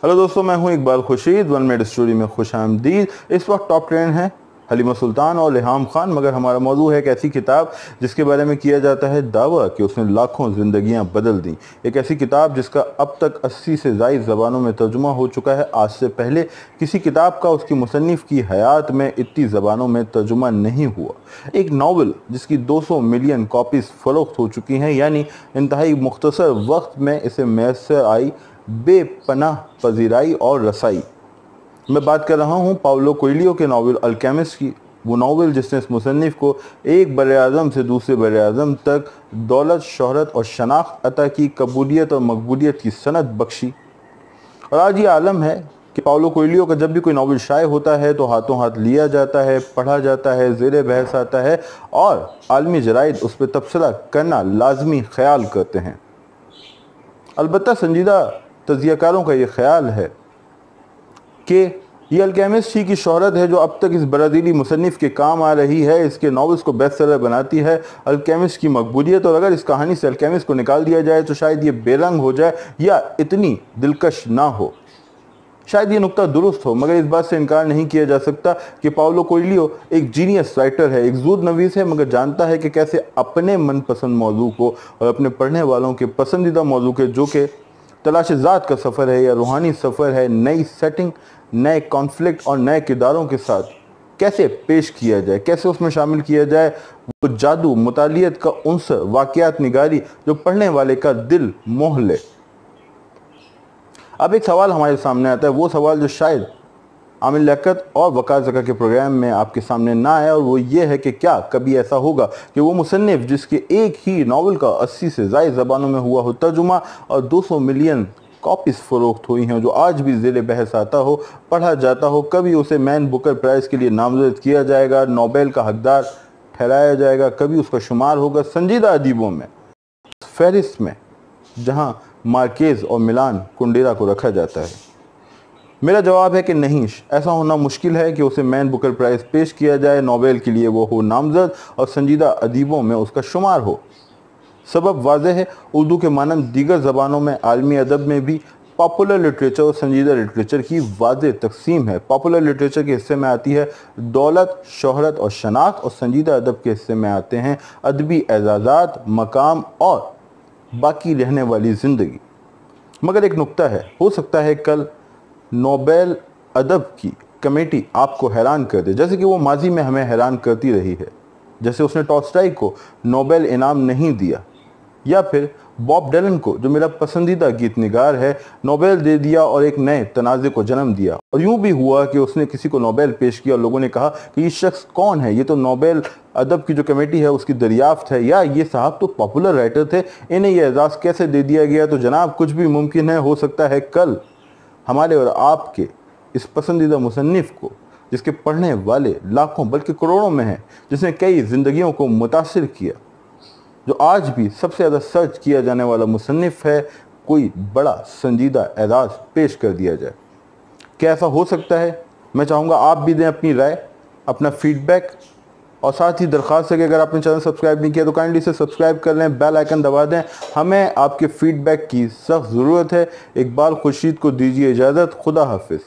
Hello दोस्तों, मैं हूं Iqbal Khurshid. One minute story में खुश आमदीद। इस वक्त टॉप ट्रेंड है हलीमा सुल्तान और लिहाम खान, मगर हमारा मौजू है एक ऐसी किताब जिसके बारे में किया जाता है दावा कि उसने लाखों ज़िंदगियां बदल दी। एक ऐसी किताब जिसका अब तक 80 से ज़ायद ज़बानों में तर्जुमा हो चुका है। आज से पहले किसी किताब का उसकी मुसन्निफ़ की हयात में इतनी ज़बानों में तर्जुमा नहीं हुआ। एक नावल जिसकी 200 मिलियन कॉपीज़ फ़रोख्त हो चुकी हैं, यानी इंतहाई मुख्तसर वक्त में इसे मैसर आई बेपनाह पजीराई और रसाई। मैं बात कर रहा हूँ पाउलो कोएल्हो के नावल अल्केमिस्ट की। वो नावल जिसने इस मुसन्निफ़ को एक बर-ए-आज़म से दूसरे बर-ए-आज़म तक दौलत, शोहरत और शनाख्त अता की, कबूलियत और मकबूलियत की सनद बख्शी। और आज ये आलम है कि पाउलो कोएल्हो का जब भी कोई नावल शाये होता है तो हाथों हाथ लिया जाता है, पढ़ा जाता है, ज़ेरे बहस आता है और आलमी जराइद उस पर तबसरा करना लाजमी ख्याल करते हैं। अलबत्ता संजीदा तज़कियाकारों का ये ख्याल है कि ये अल्केमिस्ट ही की शोहरत है जो अब तक इस ब्राज़ीली मुसन्निफ़ के काम आ रही है, इसके नॉवेल्स को बेस्ट सेलर बनाती है। अल्केमिस्ट की मकबूलियत, और अगर इस कहानी से अल्केमिस्ट को निकाल दिया जाए तो शायद ये बेरंग हो जाए या इतनी दिलकश ना हो। शायद ये नुक्ता दुरुस्त हो, मगर इस बात से इनकार नहीं किया जा सकता कि पाउलो कोएल्हो एक जीनियस राइटर है, एक ज़ूद नवीस है, मगर जानता है कि कैसे अपने मनपसंद मौजू को और अपने पढ़ने वालों के पसंदीदा मौजू के, जो कि तलाश ज़ात का सफ़र है या रूहानी सफ़र है, नई सेटिंग, नए कॉन्फ्लिक्ट और नए किरदारों के साथ कैसे पेश किया जाए, कैसे उसमें शामिल किया जाए वो जादू, मुतालियत का उन्सर, वाक़ियात निगारी जो पढ़ने वाले का दिल मोह ले। अब एक सवाल हमारे सामने आता है, वो सवाल जो शायद आमिर लियाकत और वक़ार ज़का के प्रोग्राम में आपके सामने ना आया, और वो ये है कि क्या कभी ऐसा होगा कि वो मुसन्निफ़ जिसके एक ही नावल का 80 से ज़ायद ज़बानों में हुआ हो तर्जुमा और 200 मिलियन कॉपीज़ फ़रोख्त हुई हैं, जो आज भी ज़ेरे बहस आता हो, पढ़ा जाता हो, कभी उसे मैन बुकर प्राइज़ के लिए नामज़द किया जाएगा, नोबेल का हकदार ठहराया जाएगा, कभी उसका शुमार होगा संजीदा अदीबों में, फहरिस्त में, जहाँ मार्केज़ और मिलान कुंडेरा को रखा जाता है। मेरा जवाब है कि नहीं, ऐसा होना मुश्किल है कि उसे मैन बुकर प्राइज़ पेश किया जाए, नोबेल के लिए वो हो नामज़द और संजीदा अदीबों में उसका शुमार हो। सबब वाज़ेह है, उर्दू के मानंद दीगर ज़बानों में आलमी अदब में भी पॉपुलर लिटरेचर और संजीदा लिटरेचर की वाज़ेह तकसीम है। पॉपुलर लिटरेचर के हिस्से में आती है दौलत, शोहरत और शनाख्त, और संजीदा अदब के हिस्से में आते हैं अदबी एजाज़ात, मकाम और बाकी रहने वाली ज़िंदगी। मगर एक नुक्ता है, हो सकता है कल नोबेल अदब की कमेटी आपको हैरान कर दे, जैसे कि वो माजी में हमें हैरान करती रही है। जैसे उसने टॉल्स्टॉय को नोबेल इनाम नहीं दिया, या फिर बॉब डिलन को, जो मेरा पसंदीदा गीत निगार है, नोबेल दे दिया और एक नए तनाज़े को जन्म दिया। और यूँ भी हुआ कि उसने किसी को नोबेल पेश किया और लोगों ने कहा कि ये शख्स कौन है, ये तो नोबेल अदब की जो कमेटी है उसकी दरियाफ्त है, या ये साहब तो पॉपुलर राइटर थे, इन्हें यह एजाज़ कैसे दे दिया गया। तो जनाब, कुछ भी मुमकिन है, हो सकता है कल हमारे और आपके इस पसंदीदा मुसन्निफ़ को, जिसके पढ़ने वाले लाखों बल्कि करोड़ों में हैं, जिसने कई ज़िंदगियों को मुतासिर किया, जो आज भी सबसे ज़्यादा सर्च किया जाने वाला मुसन्निफ़ है, कोई बड़ा संजीदा एजाज़ पेश कर दिया जाए। क्या ऐसा हो सकता है? मैं चाहूँगा आप भी दें अपनी राय, अपना फीडबैक, और साथ ही दरख्वास्त है कि अगर आपने चैनल सब्सक्राइब नहीं किया तो काइंडली से सब्सक्राइब कर लें, बेल आइकन दबा दें। हमें आपके फीडबैक की सख्त ज़रूरत है। इकबाल खुर्शीद को दीजिए इजाज़त। खुदा हाफिज़।